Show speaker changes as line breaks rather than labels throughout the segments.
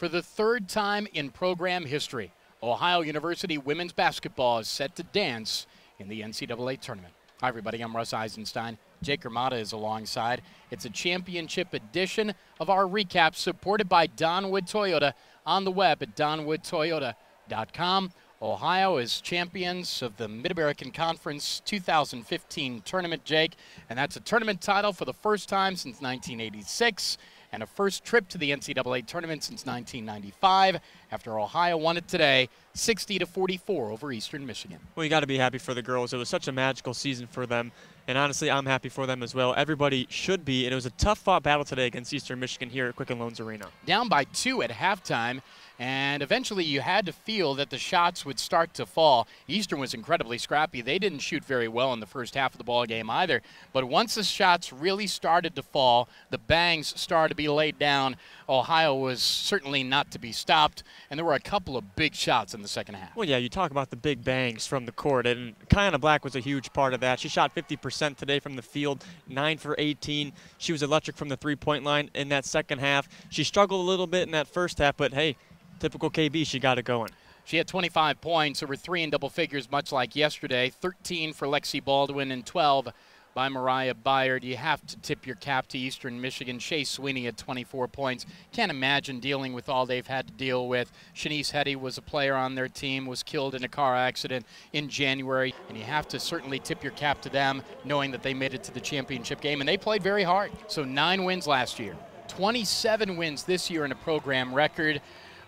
For the third time in program history, Ohio University women's basketball is set to dance in the NCAA Tournament. Hi, everybody. I'm Russ Eisenstein. Jake Armada is alongside. It's a championship edition of our recap supported by Donwood Toyota on the web at donwoodtoyota.com. Ohio is champions of the Mid-American Conference 2015 tournament, Jake, and that's a tournament title for the first time since 1986 and a first trip to the NCAA tournament since 1995 after Ohio won it today 60-44 over Eastern Michigan.
Well, you got to be happy for the girls. It was such a magical season for them, and honestly, I'm happy for them as well. Everybody should be, and it was a tough-fought battle today against Eastern Michigan here at Quicken Loans Arena.
Down by 2 at halftime, and eventually you had to feel that the shots would start to fall. Eastern was incredibly scrappy. They didn't shoot very well in the first half of the ball game either, but once the shots really started to fall, the bangs started to be laid down, Ohio was certainly not to be stopped, and there were a couple of big shots in the second half.
Well, yeah, you talk about the big bangs from the court, and Kiana Black was a huge part of that. She shot 50% today from the field, 9 for 18. She was electric from the three-point line in that second half. She struggled a little bit in that first half, but hey, typical KB, she got it going.
She had 25 points, over 3 in double figures, much like yesterday. 13 for Lexi Baldwin and 12 by Mariah Byard. You have to tip your cap to Eastern Michigan. Shea Sweeney at 24 points. Can't imagine dealing with all they've had to deal with. Shanice Hetty was a player on their team, was killed in a car accident in January, and you have to certainly tip your cap to them, knowing that they made it to the championship game, and they played very hard. So 9 wins last year, 27 wins this year in a program record.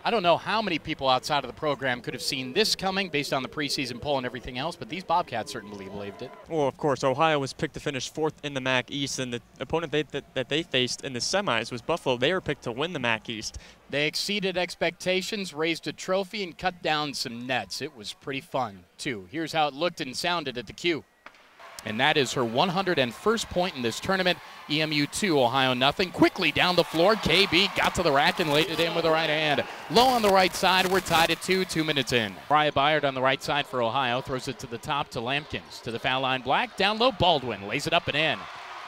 I don't know how many people outside of the program could have seen this coming based on the preseason poll and everything else, but these Bobcats certainly believed it.
Well, of course, Ohio was picked to finish 4th in the MAC East, and the opponent that they faced in the semis was Buffalo. They were picked to win the MAC East.
They exceeded expectations, raised a trophy, and cut down some nets. It was pretty fun, too. Here's how it looked and sounded at the Q. And that is her 101st point in this tournament. EMU 2, Ohio nothing. Quickly down the floor, KB got to the rack and laid it in with the right hand. Low on the right side, we're tied at 2 minutes in. Mariah Byard on the right side for Ohio, throws it to the top to Lampkins. To the foul line, Black, down low, Baldwin, lays it up and in.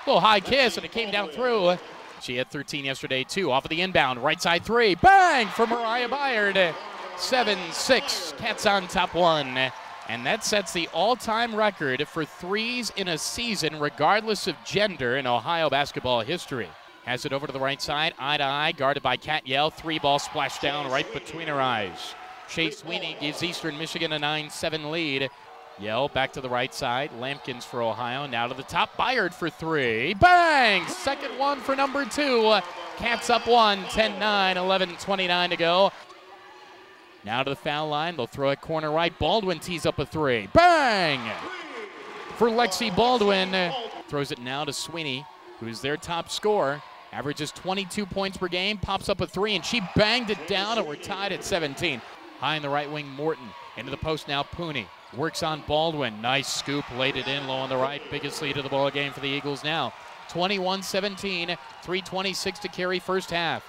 Little high kiss, and it came down through. She had 13 yesterday, too. Off of the inbound, right side 3, bang for Mariah Byard. 7-6, Cats on top 1. And that sets the all-time record for threes in a season, regardless of gender, in Ohio basketball history. Has it over to the right side, eye-to-eye, guarded by Kat Yell. 3-ball splash down right between her eyes. Shea Sweeney gives Eastern Michigan a 9-7 lead. Yell back to the right side. Lampkins for Ohio. Now to the top. Byard for 3. Bang! Second one for number 2. Cats up 1, 10-9, 11:29 to go. Now to the foul line, they'll throw it corner right. Baldwin tees up a 3. Bang! For Lexi Baldwin. Throws it now to Sweeney, who's their top scorer. Averages 22 points per game, pops up a 3, and she banged it down, and we're tied at 17. High in the right wing, Morton. Into the post now, Pooney. Works on Baldwin. Nice scoop, laid it in low on the right. Biggest lead of the ball game for the Eagles now. 21-17, 3:26 to carry first half.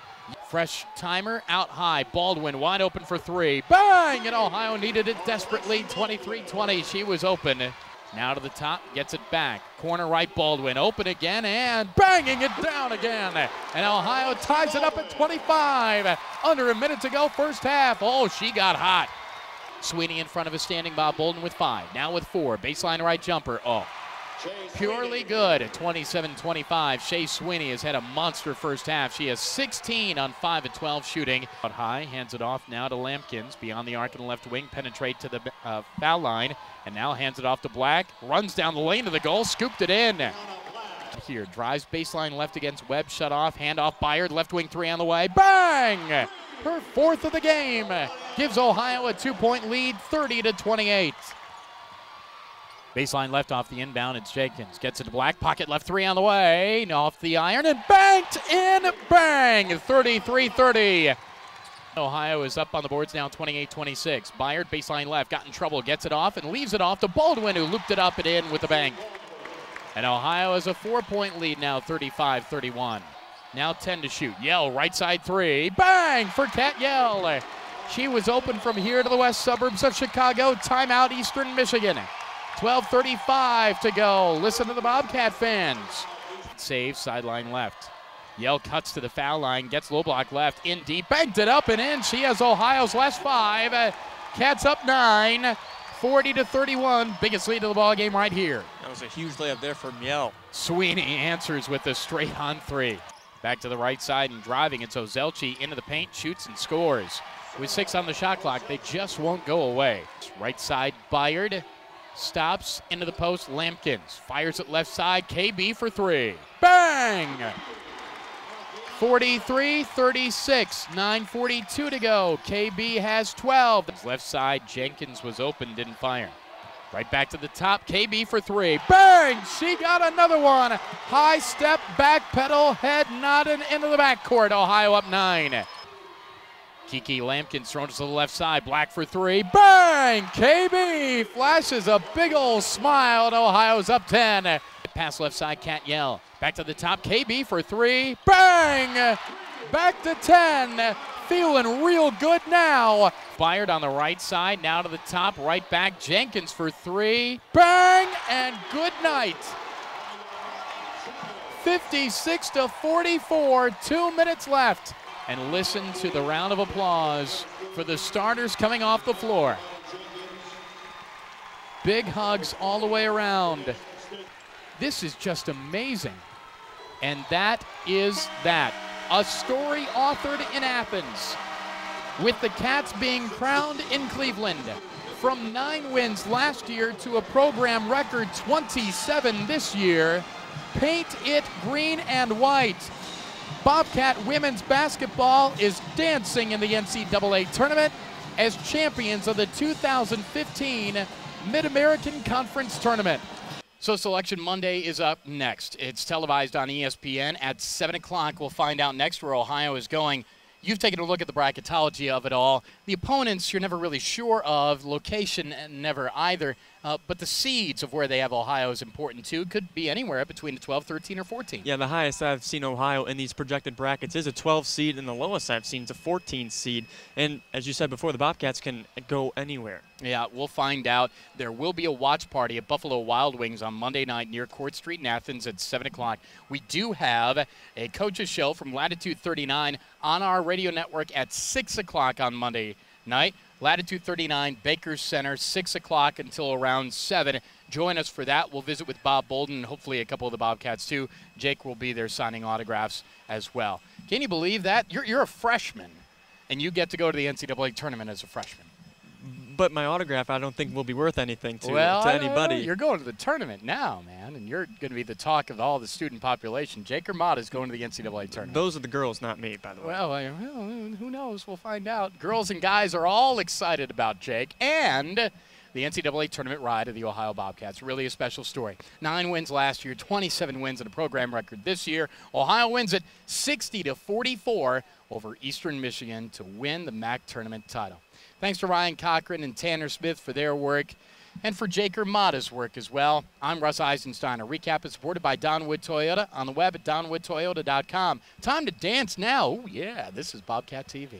Fresh timer, out high. Baldwin wide open for 3. Bang! And Ohio needed it desperately. 23-20. She was open. Now to the top, gets it back. Corner right, Baldwin open again and banging it down again. And Ohio ties it up at 25. Under a minute to go, first half. Oh, she got hot. Sweeney in front of a standing Bob Bolden with 5. Now with 4. Baseline right jumper. Oh. Purely good at 27-25. Shea Sweeney has had a monster first half. She has 16 on 5 of 12 shooting. Out high, hands it off now to Lampkins. Beyond the arc in the left wing, penetrate to the foul line. And now hands it off to Black. Runs down the lane to the goal, scooped it in. Here, drives baseline left against Webb, shut off. Hand off Byard, left wing 3 on the way. Bang! Her 4th of the game. Gives Ohio a 2-point lead, 30-28. Baseline left off the inbound, it's Jenkins. Gets it to Black, pocket left 3 on the way. Off the iron and banked in, bang! 33-30. Ohio is up on the boards now, 28-26. Byard, baseline left, got in trouble, gets it off and leaves it off to Baldwin, who looped it up and in with the bank. And Ohio has a 4-point lead now, 35-31. Now 10 to shoot. Yell, right side 3. Bang for Kat Yell. She was open from here to the west suburbs of Chicago. Timeout, Eastern Michigan. 12:35 to go. Listen to the Bobcat fans. Save, sideline left. Yell cuts to the foul line, gets low block left, in deep, banked it up and in. She has Ohio's last 5. Cats up 9, 40-31. Biggest lead of the ball game right here.
That was a huge layup there from Yell.
Sweeney answers with a straight-on 3. Back to the right side and driving. It's Ozelchi into the paint, shoots and scores. With 6 on the shot clock, they just won't go away. Right side, Byard. Stops into the post, Lampkins. Fires it left side, KB for 3. Bang! 43-36, 9:42 to go. KB has 12. Left side, Jenkins was open, didn't fire. Right back to the top, KB for 3. Bang! She got another one. High step, back pedal, head nodding into the backcourt. Ohio up 9. Kiki Lampkins thrown to the left side, Black for 3. Bang! KB flashes a big old smile, and Ohio's up 10. Pass left side, Cat Yell. Back to the top, KB for 3. Bang! Back to 10. Feeling real good now. Byard on the right side, now to the top, right back, Jenkins for 3. Bang! And good night. 56-44, 2 minutes left. And listen to the round of applause for the starters coming off the floor. Big hugs all the way around. This is just amazing. And that is that. A story authored in Athens, with the Cats being crowned in Cleveland. From 9 wins last year to a program record 27 this year. Paint it green and white. Bobcat women's basketball is dancing in the NCAA Tournament as champions of the 2015 Mid-American Conference Tournament. So Selection Monday is up next. It's televised on ESPN at 7 o'clock. We'll find out next where Ohio is going. You've taken a look at the bracketology of it all. The opponents you're never really sure of, location never either, but the seeds of where they have Ohio is important too. Could be anywhere between the 12, 13, or 14.
Yeah, the highest I've seen Ohio in these projected brackets is a 12 seed, and the lowest I've seen is a 14 seed. And as you said before, the Bobcats can go anywhere.
Yeah, we'll find out. There will be a watch party at Buffalo Wild Wings on Monday night near Court Street in Athens at 7 o'clock. We do have a coaches show from Latitude 39 on our radio network at 6 o'clock on Monday night. Latitude 39, Bakers Center, 6 o'clock until around 7. Join us for that. We'll visit with Bob Bolden and hopefully a couple of the Bobcats too. Jake will be there signing autographs as well. Can you believe that? You're a freshman, and you get to go to the NCAA tournament as a freshman.
But my autograph, I don't think will be worth anything to anybody.
You're going to the tournament now, man, and you're going to be the talk of all the student population. Jake Armada is going to the NCAA tournament.
Those are the girls, not me, by the way.
Well, who knows? We'll find out. Girls and guys are all excited about Jake and the NCAA tournament ride of the Ohio Bobcats. Really a special story. 9 wins last year, 27 wins in a program record this year. Ohio wins it 60-44 over Eastern Michigan to win the MAC tournament title. Thanks to Ryan Cochran and Tanner Smith for their work, and for Jake Armada's work as well. I'm Russ Eisenstein. A recap is supported by Donwood Toyota on the web at donwoodtoyota.com. Time to dance now. Oh, yeah, this is Bobcat TV.